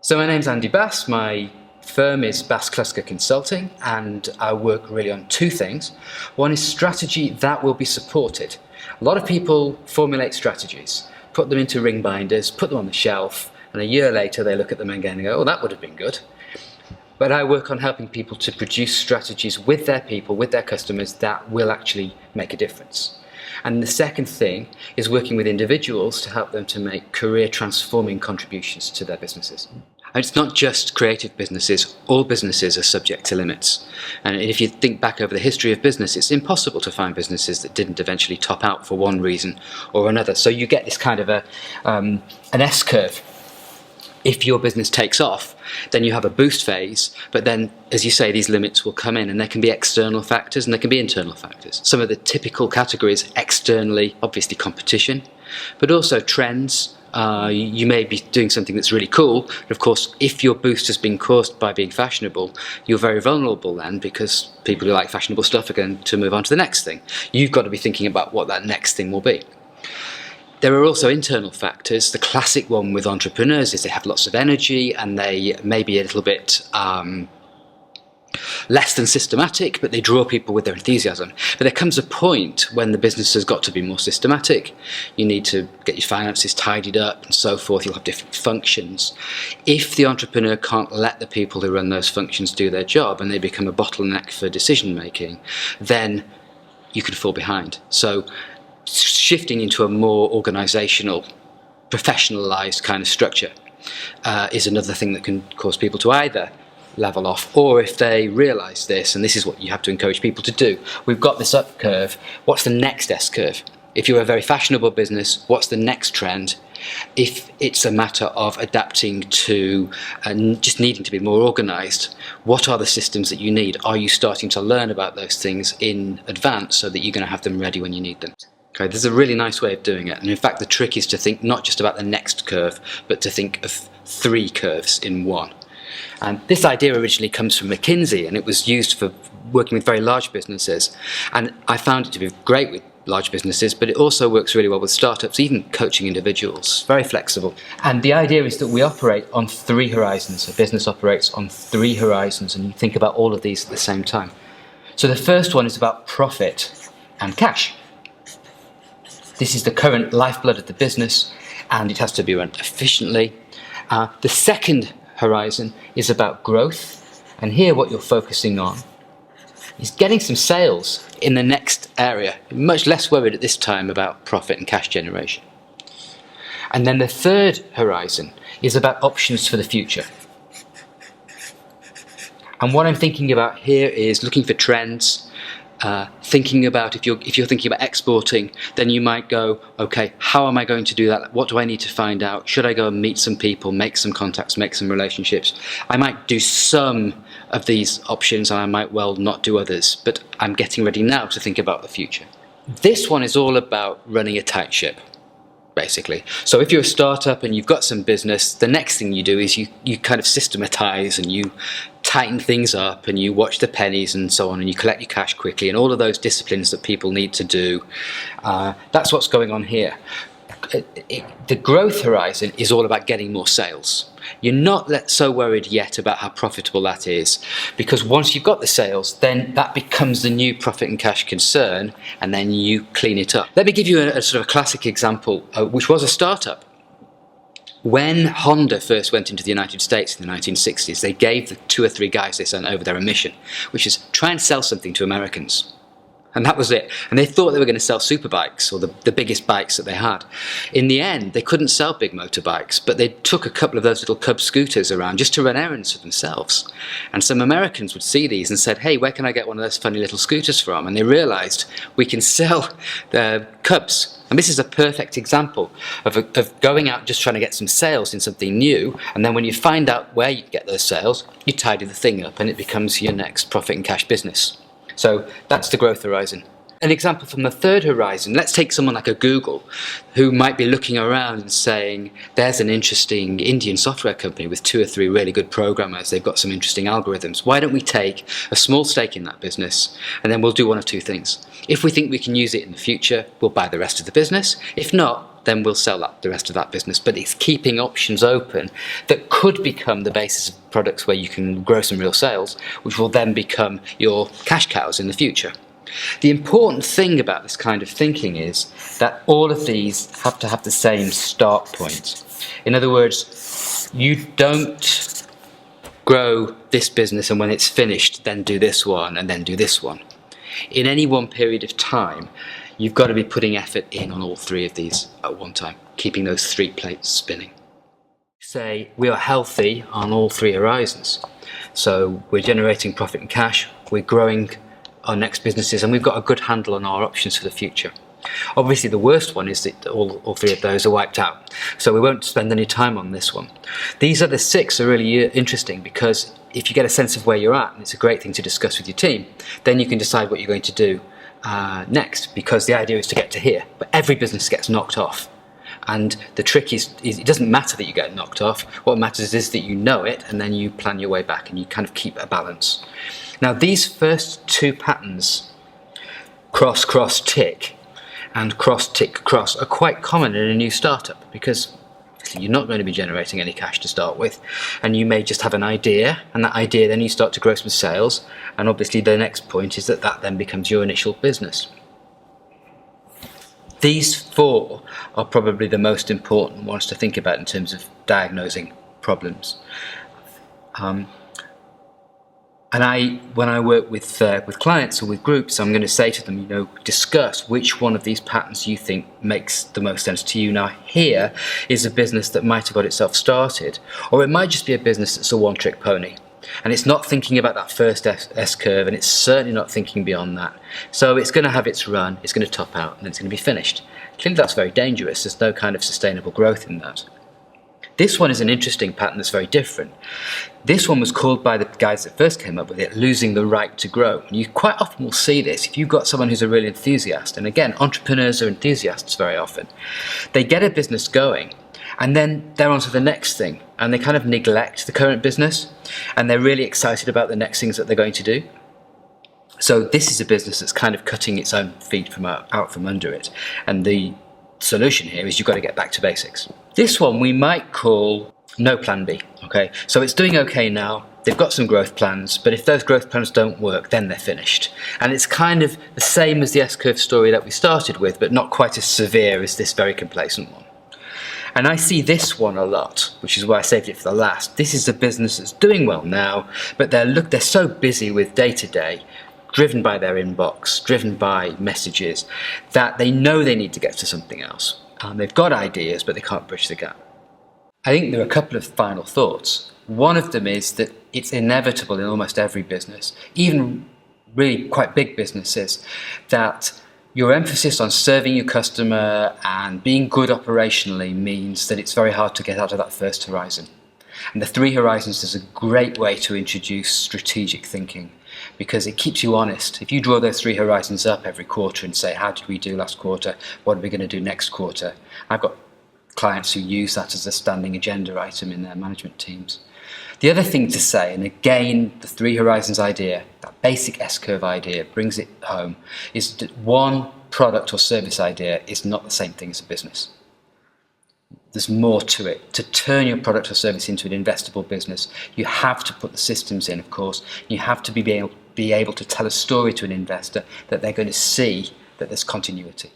So my name's Andy Bass, my firm is Bass Klusker Consulting, and I work really on two things. One is strategy that will be supported. A lot of people formulate strategies, put them into ring binders, put them on the shelf, and a year later they look at them again and go, oh, that would have been good. But I work on helping people to produce strategies with their people, with their customers, that will actually make a difference. And the second thing is working with individuals to help them to make career transforming contributions to their businesses. And it's not just creative businesses, all businesses are subject to limits. And if you think back over the history of business, it's impossible to find businesses that didn't eventually top out for one reason or another. So you get this kind of an S-curve. If your business takes off, then you have a boost phase, but then, as you say, these limits will come in, and there can be external factors and there can be internal factors. Some of the typical categories externally, obviously competition, but also trends. You may be doing something that's really cool, but of course, if your boost has been caused by being fashionable, you're very vulnerable then, because people who like fashionable stuff are going to move on to the next thing. You've got to be thinking about what that next thing will be. There are also internal factors. The classic one with entrepreneurs is they have lots of energy and they may be a little bit less than systematic, but they draw people with their enthusiasm. But there comes a point when the business has got to be more systematic. You need to get your finances tidied up and so forth. You'll have different functions. If the entrepreneur can't let the people who run those functions do their job and they become a bottleneck for decision making, then you can fall behind. So shifting into a more organisational, professionalised kind of structure is another thing that can cause people to either level off, or if they realise this, and this is what you have to encourage people to do, we've got this up curve, what's the next S curve? If you're a very fashionable business, what's the next trend? If it's a matter of adapting to and just needing to be more organised, what are the systems that you need? Are you starting to learn about those things in advance so that you're going to have them ready when you need them? Okay, there's a really nice way of doing it, and in fact the trick is to think not just about the next curve, but to think of three curves in one. And this idea originally comes from McKinsey, and it was used for working with very large businesses, and I found it to be great with large businesses, but it also works really well with startups, even coaching individuals, very flexible. And the idea is that we operate on three horizons. A business operates on three horizons, and you think about all of these at the same time. So the first one is about profit and cash. This is the current lifeblood of the business, and it has to be run efficiently. The second horizon is about growth, and here what you're focusing on is getting some sales in the next area. Much less worried at this time about profit and cash generation. And then the third horizon is about options for the future. And what I'm thinking about here is looking for trends. Thinking about if you're thinking about exporting, then you might go, okay, how am I going to do that? What do I need to find out? Should I go and meet some people, make some contacts, make some relationships? I might do some of these options and I might well not do others, but I'm getting ready now to think about the future. This one is all about running a tight ship, basically. So if you're a startup and you've got some business, the next thing you do is you kind of systematize and you tighten things up and you watch the pennies and so on, and you collect your cash quickly, and all of those disciplines that people need to do. That's what's going on here. The growth horizon is all about getting more sales. You're not so worried yet about how profitable that is, because once you've got the sales, then that becomes the new profit and cash concern, and then you clean it up. Let me give you a sort of a classic example, which was a startup. When Honda first went into the United States in the 1960s, they gave the 2 or 3 guys they sent over there a mission, which is try and sell something to Americans. And that was it. And they thought they were going to sell superbikes, or the biggest bikes that they had. In the end, they couldn't sell big motorbikes, but they took a couple of those little Cub scooters around just to run errands for themselves. And some Americans would see these and said, hey, where can I get one of those funny little scooters from? And they realized we can sell the Cubs. And this is a perfect example of going out just trying to get some sales in something new, and then when you find out where you can get those sales, you tidy the thing up and it becomes your next profit and cash business. So that's the growth horizon. An example from the third horizon, let's take someone like a Google who might be looking around and saying, there's an interesting Indian software company with 2 or 3 really good programmers, they've got some interesting algorithms. Why don't we take a small stake in that business, and then we'll do one of two things. If we think we can use it in the future, we'll buy the rest of the business. If not, then we'll sell the rest of that business. But it's keeping options open that could become the basis of products where you can grow some real sales, which will then become your cash cows in the future. The important thing about this kind of thinking is that all of these have to have the same start point. In other words, you don't grow this business and when it's finished, then do this one and then do this one. In any one period of time, you've got to be putting effort in on all three of these at one time, keeping those three plates spinning. Say we are healthy on all three horizons. So we're generating profit and cash, we're growing our next businesses, and we've got a good handle on our options for the future. Obviously the worst one is that all three of those are wiped out, so we won't spend any time on this one. These other six are really interesting because if you get a sense of where you're at, and it's a great thing to discuss with your team, then you can decide what you're going to do next, because the idea is to get to here. But every business gets knocked off, and the trick is it doesn't matter that you get knocked off. What matters is that you know it and then you plan your way back and you kind of keep a balance. Now these first two patterns, cross, cross, tick, and cross, tick, cross, are quite common in a new startup because you're not going to be generating any cash to start with, and you may just have an idea, and that idea then you start to grow some sales, and obviously the next point is that then becomes your initial business. These four are probably the most important ones to think about in terms of diagnosing problems. And when I work with clients or with groups, I'm going to say to them, discuss which one of these patterns you think makes the most sense to you. Now, here is a business that might have got itself started, or it might just be a business that's a one-trick pony. And it's not thinking about that first S-curve, and it's certainly not thinking beyond that. So it's going to have its run, it's going to top out, and it's going to be finished. Clearly that's very dangerous. There's no kind of sustainable growth in that. This one is an interesting pattern that's very different. This one was called by the guys that first came up with it, losing the right to grow. And you quite often will see this if you've got someone who's a real enthusiast. And again, entrepreneurs are enthusiasts very often. They get a business going, and then they're on to the next thing, and they kind of neglect the current business, and they're really excited about the next things that they're going to do. So this is a business that's kind of cutting its own feet out from under it. And the solution here is you've got to get back to basics. This one we might call no plan B. Okay, so it's doing okay now. They've got some growth plans, but if those growth plans don't work, then they're finished. And it's kind of the same as the S-curve story that we started with, but not quite as severe as this very complacent one. And I see this one a lot, which is why I saved it for the last. This is a business that's doing well now, but they're so busy with day-to-day, driven by their inbox, driven by messages, that they know they need to get to something else. They've got ideas, but they can't bridge the gap. I think there are a couple of final thoughts. One of them is that it's inevitable in almost every business, even really quite big businesses, that your emphasis on serving your customer and being good operationally means that it's very hard to get out of that first horizon. And the three horizons is a great way to introduce strategic thinking, because it keeps you honest. If you draw those three horizons up every quarter and say, how did we do last quarter? What are we going to do next quarter? I've got clients who use that as a standing agenda item in their management teams. The other thing to say, and again, the three horizons idea, that basic S-curve idea brings it home, is that one product or service idea is not the same thing as a business. There's more to it. To turn your product or service into an investable business, you have to put the systems in, of course. You have to be able to tell a story to an investor that they're going to see that there's continuity.